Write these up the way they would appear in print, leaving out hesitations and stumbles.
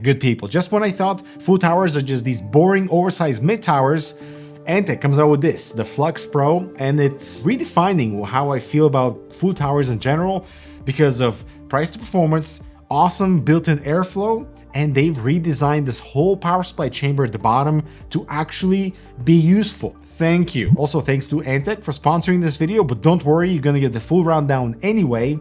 Good people, just when I thought full towers are just these boring oversized mid towers, Antec comes out with this, the FLUX Pro, and it's redefining how I feel about full towers in general because of price to performance, awesome built-in airflow, and they've redesigned this whole power supply chamber at the bottom to actually be useful. Thank you. Also, thanks to Antec for sponsoring this video, but don't worry, you're gonna get the full rundown anyway.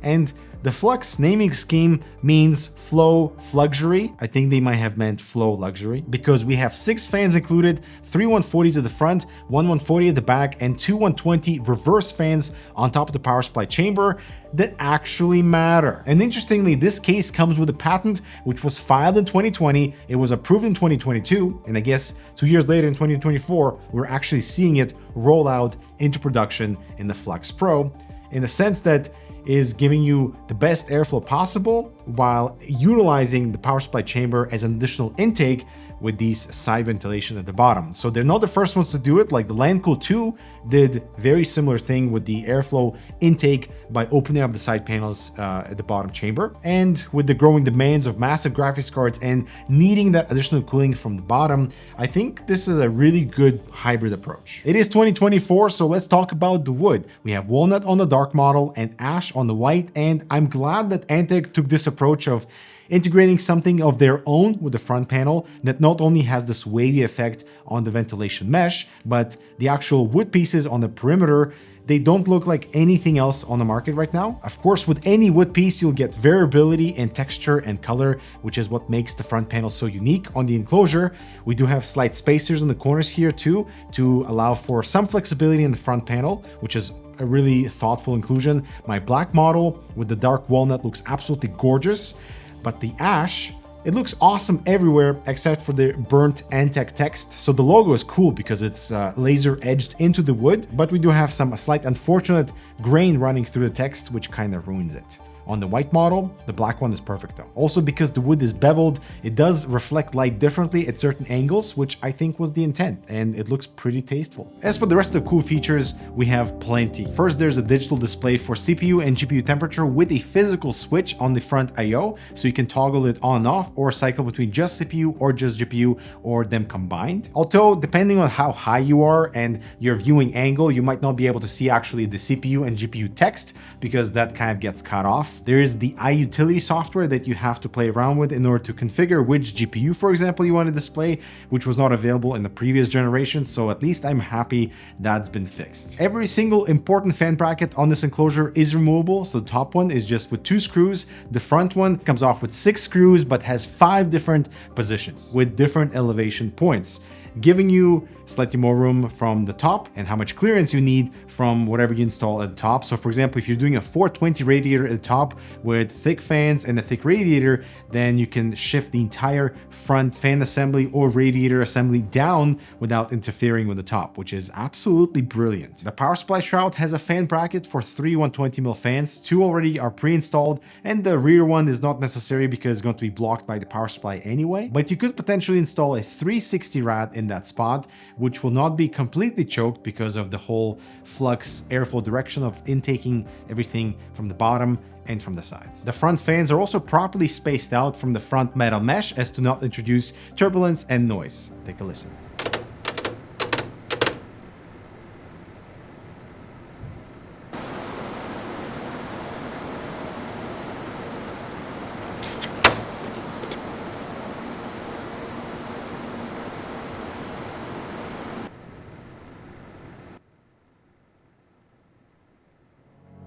And the Flux naming scheme means Flow Fluxury. I think they might have meant Flow Luxury because we have 6 fans included, 3 140s at the front, 1 140 at the back, and 2 120 reverse fans on top of the power supply chamber that actually matter. And interestingly, this case comes with a patent which was filed in 2020, it was approved in 2022, and I guess 2 years later in 2024, we're actually seeing it roll out into production in the FLUX Pro, in the sense that is giving you the best airflow possible while utilizing the power supply chamber as an additional intake with these side ventilation at the bottom. So they're not the first ones to do it, like the LandCool 2 did very similar thing with the airflow intake by opening up the side panels at the bottom chamber. And with the growing demands of massive graphics cards and needing that additional cooling from the bottom, I think this is a really good hybrid approach. It is 2024, so let's talk about the wood. We have walnut on the dark model and ash on the white, and I'm glad that Antec took this approach of integrating something of their own with the front panel that not only has this wavy effect on the ventilation mesh, but the actual wood pieces on the perimeter, they don't look like anything else on the market right now. Of course, with any wood piece, you'll get variability in texture and color, which is what makes the front panel so unique. On the enclosure, we do have slight spacers in the corners here too, to allow for some flexibility in the front panel, which is a really thoughtful inclusion. My black model with the dark walnut looks absolutely gorgeous. But the ash, it looks awesome everywhere except for the burnt Antec text. So the logo is cool because it's laser edged into the wood, but we do have some slight unfortunate grain running through the text, which kind of ruins it. On the white model, the black one is perfect though. Also, because the wood is beveled, it does reflect light differently at certain angles, which I think was the intent, and it looks pretty tasteful. As for the rest of the cool features, we have plenty. First, there's a digital display for CPU and GPU temperature with a physical switch on the front I/O, so you can toggle it on and off or cycle between just CPU or just GPU or them combined. Although, depending on how high you are and your viewing angle, you might not be able to see actually the CPU and GPU text because that kind of gets cut off. There is the iUtility software that you have to play around with in order to configure which GPU, for example, you want to display, which was not available in the previous generation, so at least I'm happy that's been fixed. Every single important fan bracket on this enclosure is removable, so the top one is just with 2 screws, the front one comes off with 6 screws but has 5 different positions with different elevation points, giving you slightly more room from the top and how much clearance you need from whatever you install at the top. So for example, if you're doing a 420 radiator at the top with thick fans and a thick radiator, then you can shift the entire front fan assembly or radiator assembly down without interfering with the top, which is absolutely brilliant. The power supply shroud has a fan bracket for 3 120mm fans. 2 already are pre-installed, and the rear one is not necessary because it's going to be blocked by the power supply anyway, but you could potentially install a 360 rad in that spot, which will not be completely choked because of the whole flux airflow direction of intaking everything from the bottom and from the sides. The front fans are also properly spaced out from the front metal mesh as to not introduce turbulence and noise. Take a listen.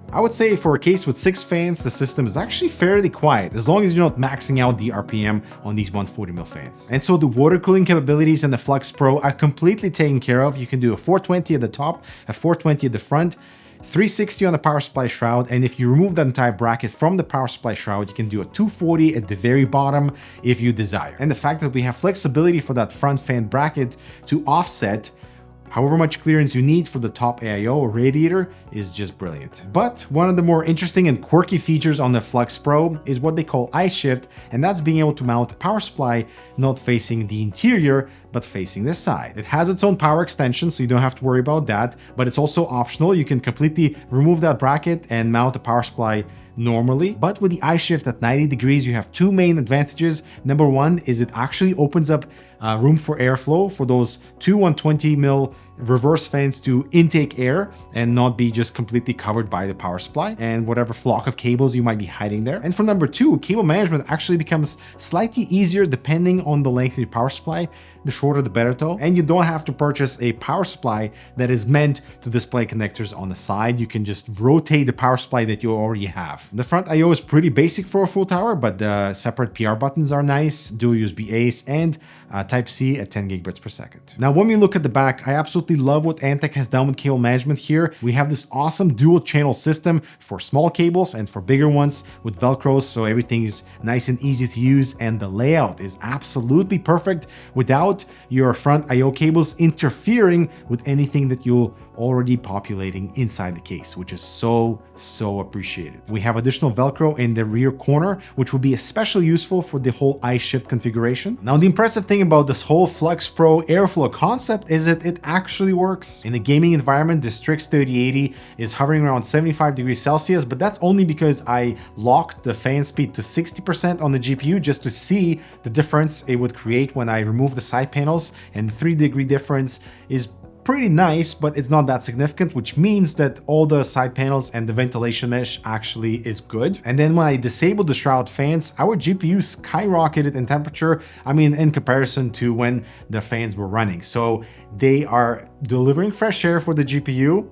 I would say for a case with 6 fans, the system is actually fairly quiet, as long as you're not maxing out the RPM on these 140mm fans. And so the water cooling capabilities in the FLUX Pro are completely taken care of. You can do a 420 at the top, a 420 at the front, 360 on the power supply shroud, and if you remove that entire bracket from the power supply shroud, you can do a 240 at the very bottom if you desire. And the fact that we have flexibility for that front fan bracket to offset however much clearance you need for the top AIO or radiator is just brilliant. But one of the more interesting and quirky features on the FLUX Pro is what they call I-Shift, and that's being able to mount a power supply not facing the interior, but facing the side. It has its own power extension, so you don't have to worry about that, but it's also optional. You can completely remove that bracket and mount a power supply normally. But with the eye shift at 90 degrees, you have two main advantages. Number one is it actually opens up room for airflow for those two 120mm reverse fans to intake air and not be just completely covered by the power supply and whatever flock of cables you might be hiding there. And for number two, cable management actually becomes slightly easier depending on the length of your power supply. The shorter the better though, and you don't have to purchase a power supply that is meant to display connectors on the side. You can just rotate the power supply that you already have. The front I/O is pretty basic for a full tower, but the separate PR buttons are nice, dual USB A's, and Type-C at 10 gigabits per second. Now, when we look at the back, I absolutely love what Antec has done with cable management here. We have this awesome dual channel system for small cables and for bigger ones with Velcros, so everything is nice and easy to use, and the layout is absolutely perfect without your front I/O cables interfering with anything that you'll already populating inside the case, which is so appreciated. We have additional Velcro in the rear corner, which will be especially useful for the whole eye shift configuration. Now, the impressive thing about this whole FLUX Pro airflow concept is that it actually works. In a gaming environment, the Strix 3080 is hovering around 75 degrees Celsius, but that's only because I locked the fan speed to 60% on the GPU just to see the difference it would create when I remove the side panels, and the 3-degree difference is pretty nice, but it's not that significant, which means that all the side panels and the ventilation mesh actually is good. And then when I disabled the shroud fans, our GPU skyrocketed in temperature, I mean, in comparison to when the fans were running. So they are delivering fresh air for the GPU,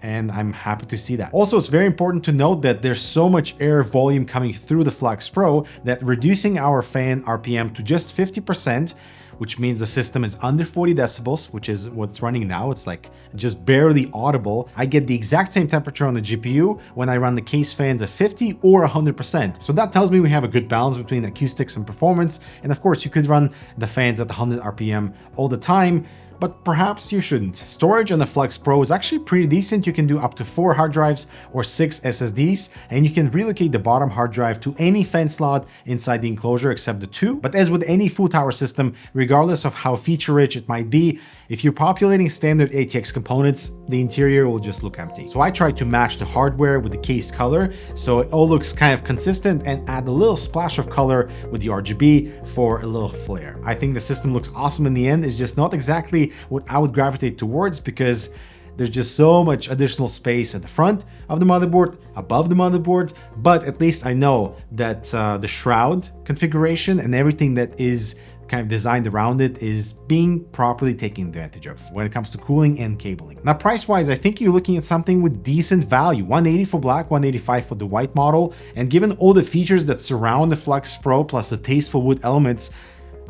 and I'm happy to see that. Also, it's very important to note that there's so much air volume coming through the FLUX Pro that reducing our fan RPM to just 50%, which means the system is under 40 decibels, which is what's running now. It's like just barely audible. I get the exact same temperature on the GPU when I run the case fans at 50 or 100%. So that tells me we have a good balance between acoustics and performance. And of course, you could run the fans at 100 RPM all the time, but perhaps you shouldn't. Storage on the FLUX Pro is actually pretty decent. You can do up to 4 hard drives or 6 SSDs, and you can relocate the bottom hard drive to any fan slot inside the enclosure except the 2. But as with any full tower system, regardless of how feature-rich it might be, if you're populating standard ATX components, the interior will just look empty. So I tried to match the hardware with the case color, so it all looks kind of consistent, and add a little splash of color with the RGB for a little flair. I think the system looks awesome in the end. It's just not exactly what I would gravitate towards because there's just so much additional space at the front of the motherboard, above the motherboard, but at least I know that the shroud configuration and everything that is kind of designed around it is being properly taken advantage of when it comes to cooling and cabling. Now, price-wise, I think you're looking at something with decent value. $180 for black, $185 for the white model, and given all the features that surround the FLUX Pro plus the tasteful wood elements,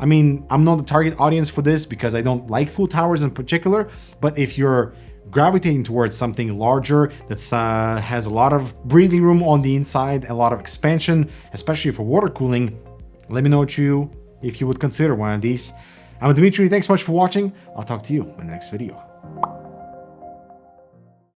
I mean, I'm not the target audience for this because I don't like full towers in particular, but if you're gravitating towards something larger that has a lot of breathing room on the inside, a lot of expansion, especially for water cooling, let me know if you would consider one of these. I'm Dmitry, thanks so much for watching. I'll talk to you in the next video.